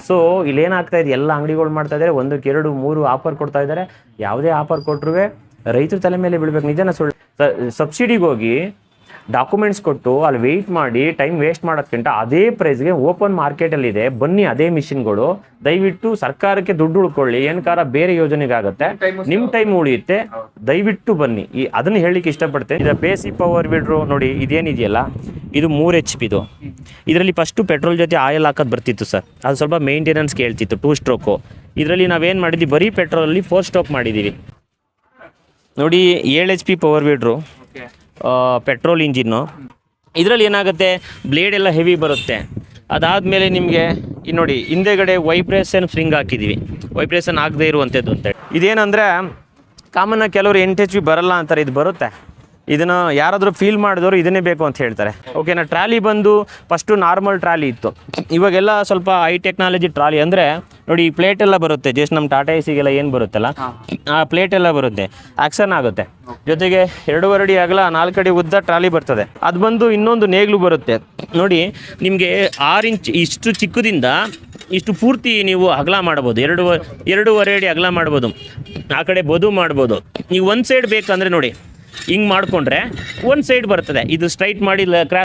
So ಇಲ್ಲಿ ಏನಾಗ್ತಾ ಇದೆ, ಎಲ್ಲ ಅಂಗಡಿಗಳು ಮಾಡ್ತಾ ಇದ್ದಾರೆ, 1, 2, 3 ಆಫರ್ ಕೊಡ್ತಾ ಇದ್ದಾರೆ. ಯಾವುದೇ ಆಫರ್ ಕೊಟ್ಟರು ರೈತರ ತಲೆ ಮೇಲೆ ಬೀಳ್ಬೇಕು. ನಿಜನ ಸುಳ್ಳು? ಸಬ್ಸಿಡಿಗೆ ಹೋಗಿ ಡಾಕ್ಯುಮೆಂಟ್ಸ್ ಕೊಟ್ಟು ಅಲ್ಲಿ ವೆಯ್ಟ್ ಮಾಡಿ ಟೈಮ್ ವೇಸ್ಟ್ ಮಾಡೋದಕ್ಕಿಂತ ಅದೇ ಪ್ರೈಸ್ಗೆ ಓಪನ್ ಮಾರ್ಕೆಟಲ್ಲಿ ಇದೆ, ಬನ್ನಿ ಅದೇ ಮಿಷಿನ್ಗಳು. ದಯವಿಟ್ಟು ಸರ್ಕಾರಕ್ಕೆ ದುಡ್ಡು ಉಳ್ಕೊಳ್ಳಿ, ಏನಕಾರ ಬೇರೆ ಯೋಜನೆಗಾಗುತ್ತೆ, ನಿಮ್ಮ ಟೈಮ್ ಉಳಿಯುತ್ತೆ, ದಯವಿಟ್ಟು ಬನ್ನಿ. ಅದನ್ನು ಹೇಳಲಿಕ್ಕೆ ಇಷ್ಟಪಡ್ತೇನೆ. ಇದರ ಬೇಸಿಕ್ ಪವರ್ ವೀಡ್ರು ನೋಡಿ, ಇದೇನಿದೆಯಲ್ಲ ಇದು 3 HP ಇದು. ಇದರಲ್ಲಿ ಫಸ್ಟು ಪೆಟ್ರೋಲ್ ಜೊತೆ ಆಯಿಲ್ ಹಾಕೋದು ಬರ್ತಿತ್ತು ಸರ್, ಅದು ಸ್ವಲ್ಪ ಮೇಂಟೆನೆನ್ಸ್ ಕೇಳ್ತಿತ್ತು, 2 ಸ್ಟ್ರೋಕು. ಇದರಲ್ಲಿ ನಾವೇನು ಮಾಡಿದ್ವಿ, ಬರೀ ಪೆಟ್ರೋಲಲ್ಲಿ 4 ಸ್ಟ್ರೋಕ್ ಮಾಡಿದ್ದೀವಿ ನೋಡಿ. 7 HP ಪವರ್ ವೀಡ್ರು, ಪೆಟ್ರೋಲ್ ಇಂಜಿನ್ನು. ಇದರಲ್ಲಿ ಏನಾಗುತ್ತೆ, ಬ್ಲೇಡ್ ಎಲ್ಲ ಹೆವಿ ಬರುತ್ತೆ. ಅದಾದಮೇಲೆ ನಿಮಗೆ ನೋಡಿ ಹಿಂದೆಗಡೆ ವೈಬ್ರೇಷನ್ ಸ್ಪ್ರಿಂಗ್ ಹಾಕಿದ್ದೀವಿ, ವೈಬ್ರೇಷನ್ ಆಗದೇ ಇರುವಂಥದ್ದು ಅಂತೇಳಿ. ಇದೇನಂದರೆ ಕಾಮನ್ನಾಗಿ ಕೆಲವರು 8 HP ಬರಲ್ಲ ಅಂತಾರೆ, ಇದು ಬರುತ್ತೆ. ಇದನ್ನು ಯಾರಾದರೂ ಫೀಲ್ ಮಾಡಿದವರು ಇದನ್ನೇ ಬೇಕು ಅಂತ ಹೇಳ್ತಾರೆ. ಓಕೆನಾ. ಟ್ರಾಲಿ ಬಂದು ಫಸ್ಟು ನಾರ್ಮಲ್ ಟ್ರಾಲಿ ಇತ್ತು, ಇವಾಗೆಲ್ಲ ಸ್ವಲ್ಪ ಹೈ ಟೆಕ್ನಾಲಜಿ ಟ್ರಾಲಿ. ಅಂದರೆ ನೋಡಿ, ಈ ಪ್ಲೇಟ್ ಎಲ್ಲ ಬರುತ್ತೆ, ಜಸ್ಟ್ ನಮ್ಮ ಟಾಟಾ ಎಸಿಗೆಲ್ಲ ಏನು ಬರುತ್ತಲ್ಲ ಆ ಪ್ಲೇಟ್ ಎಲ್ಲ ಬರುತ್ತೆ, ಆ್ಯಕ್ಷನ್ ಆಗುತ್ತೆ. ಜೊತೆಗೆ 2.5 ಅಡಿ ಅಗಲ 4 ಅಡಿ ಉದ್ದ ಟ್ರಾಲಿ ಬರ್ತದೆ. ಅದು ಬಂದು ಇನ್ನೊಂದು ನೇಗ್ಲು ಬರುತ್ತೆ ನೋಡಿ, ನಿಮಗೆ 6 ಇಂಚ್ ಇಷ್ಟು ಚಿಕ್ಕದಿಂದ ಇಷ್ಟು ಪೂರ್ತಿ ನೀವು ಅಗಲ ಮಾಡ್ಬೋದು, 2.5 ಅಡಿ ಅಗಲ ಮಾಡ್ಬೋದು, ಆ ಕಡೆ ಬದು ಮಾಡ್ಬೋದು. ನೀವು ಒಂದು ಸೈಡ್ ಬೇಕಂದರೆ ನೋಡಿ ಹಿಂಗೆ ಮಾಡಿಕೊಂಡ್ರೆ ಒಂದು ಸೈಡ್ ಬರ್ತದೆ. ಇದು ಸ್ಟ್ರೈಟ್ ಮಾಡಿ